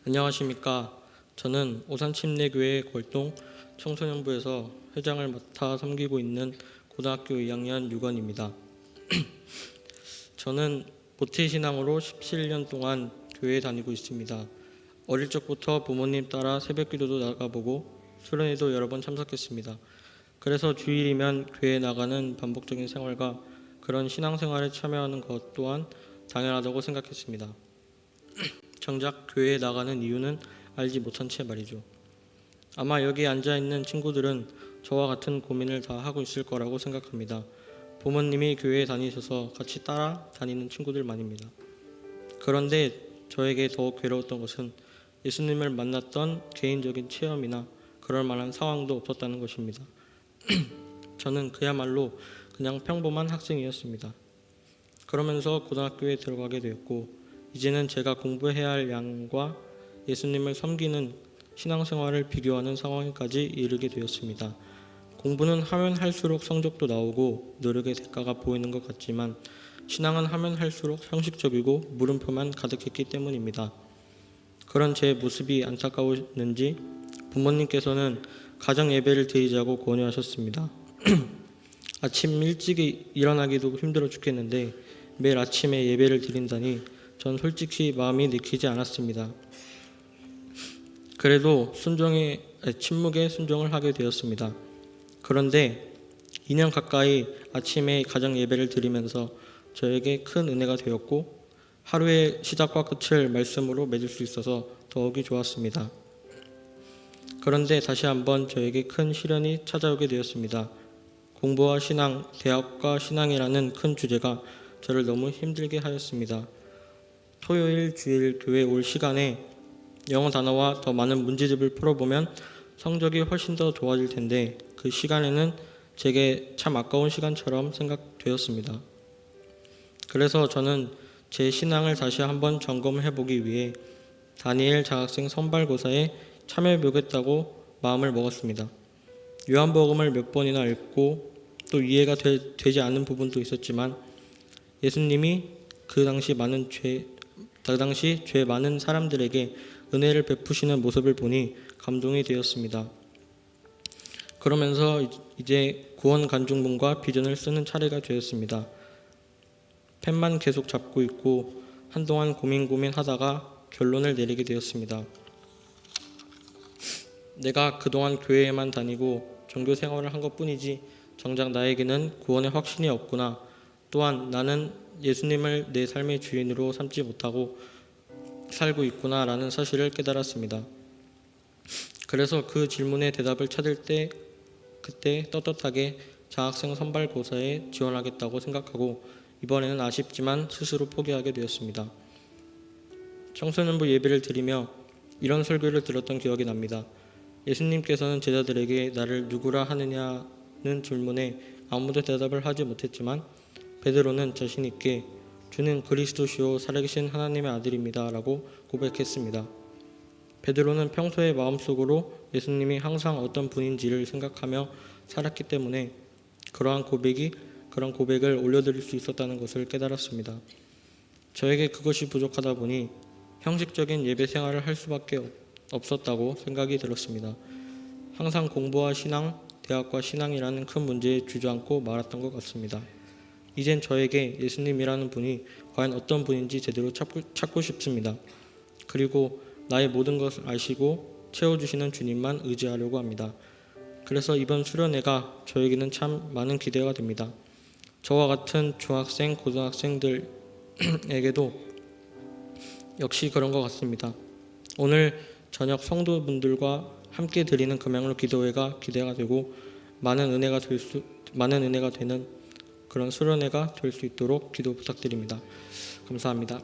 안녕하십니까. 저는 오산침례교회 골동 청소년부에서 회장을 맡아 섬기고 있는 고등학교 2학년 6원입니다. 저는 모태신앙으로 17년 동안 교회에 다니고 있습니다. 어릴 적부터 부모님 따라 새벽기도도 나가보고 수련회도 여러 번 참석했습니다. 그래서 주일이면 교회에 나가는 반복적인 생활과 그런 신앙생활에 참여하는 것 또한 당연하다고 생각했습니다. 정작 교회에 나가는 이유는 알지 못한 채 말이죠. 아마 여기 앉아있는 친구들은 저와 같은 고민을 다 하고 있을 거라고 생각합니다. 부모님이 교회에 다니셔서 같이 따라 다니는 친구들 말입니다. 그런데 저에게 더 괴로웠던 것은 예수님을 만났던 개인적인 체험이나 그럴 만한 상황도 없었다는 것입니다. 저는 그야말로 그냥 평범한 학생이었습니다. 그러면서 고등학교에 들어가게 되었고 이제는 제가 공부해야 할 양과 예수님을 섬기는 신앙생활을 비교하는 상황까지 이르게 되었습니다. 공부는 하면 할수록 성적도 나오고 노력의 대가가 보이는 것 같지만 신앙은 하면 할수록 형식적이고 물음표만 가득했기 때문입니다. 그런 제 모습이 안타까웠는지 부모님께서는 가정 예배를 드리자고 권유하셨습니다. 아침 일찍 일어나기도 힘들어 죽겠는데 매일 아침에 예배를 드린다니 전 솔직히 마음이 내키지 않았습니다. 그래도 침묵에 순종을 하게 되었습니다. 그런데 2년 가까이 아침에 가정 예배를 드리면서 저에게 큰 은혜가 되었고 하루의 시작과 끝을 말씀으로 맺을 수 있어서 더욱이 좋았습니다. 그런데 다시 한번 저에게 큰 시련이 찾아오게 되었습니다. 공부와 신앙, 대학과 신앙이라는 큰 주제가 저를 너무 힘들게 하였습니다. 토요일, 주일 교회 올 시간에 영어 단어와 더 많은 문제집을 풀어보면 성적이 훨씬 더 좋아질 텐데 그 시간에는 제게 참 아까운 시간처럼 생각되었습니다. 그래서 저는 제 신앙을 다시 한번 점검해보기 위해 다니엘 장학생 선발고사에 참여해보겠다고 마음을 먹었습니다. 요한복음을 몇 번이나 읽고 또 이해가 되지 않는 부분도 있었지만 예수님이 그 당시 죄 많은 사람들에게 은혜를 베푸시는 모습을 보니 감동이 되었습니다. 그러면서 이제 구원 간증문과 비전을 쓰는 차례가 되었습니다. 펜만 계속 잡고 있고 한동안 고민하다가 결론을 내리게 되었습니다. 내가 그동안 교회에만 다니고 종교 생활을 한 것뿐이지 정작 나에게는 구원의 확신이 없구나. 또한 나는 예수님을 내 삶의 주인으로 삼지 못하고 살고 있구나 라는 사실을 깨달았습니다. 그래서 그 질문에 대답을 찾을 때 그때 떳떳하게 장학생 선발고사에 지원하겠다고 생각하고 이번에는 아쉽지만 스스로 포기하게 되었습니다. 청소년부 예배를 드리며 이런 설교를 들었던 기억이 납니다. 예수님께서는 제자들에게 나를 누구라 하느냐는 질문에 아무도 대답을 하지 못했지만 베드로는 자신 있게 주는 그리스도시요 살아계신 하나님의 아들입니다 라고 고백했습니다. 베드로는 평소에 마음속으로 예수님이 항상 어떤 분인지를 생각하며 살았기 때문에 그런 고백을 올려드릴 수 있었다는 것을 깨달았습니다. 저에게 그것이 부족하다 보니 형식적인 예배 생활을 할 수밖에 없었다고 생각이 들었습니다. 항상 공부와 신앙, 대학과 신앙이라는 큰 문제에 주저앉고 말았던 것 같습니다. 이젠 저에게 예수님이라는 분이 과연 어떤 분인지 제대로 찾고 싶습니다. 그리고 나의 모든 것을 아시고 채워주시는 주님만 의지하려고 합니다. 그래서 이번 수련회가 저에게는 참 많은 기대가 됩니다. 저와 같은 중학생, 고등학생들에게도 역시 그런 것 같습니다. 오늘 저녁 성도분들과 함께 드리는 금양로 기도회가 기대가 되고 많은 은혜가 되는 그런 수련회가 될 수 있도록 기도 부탁드립니다. 감사합니다.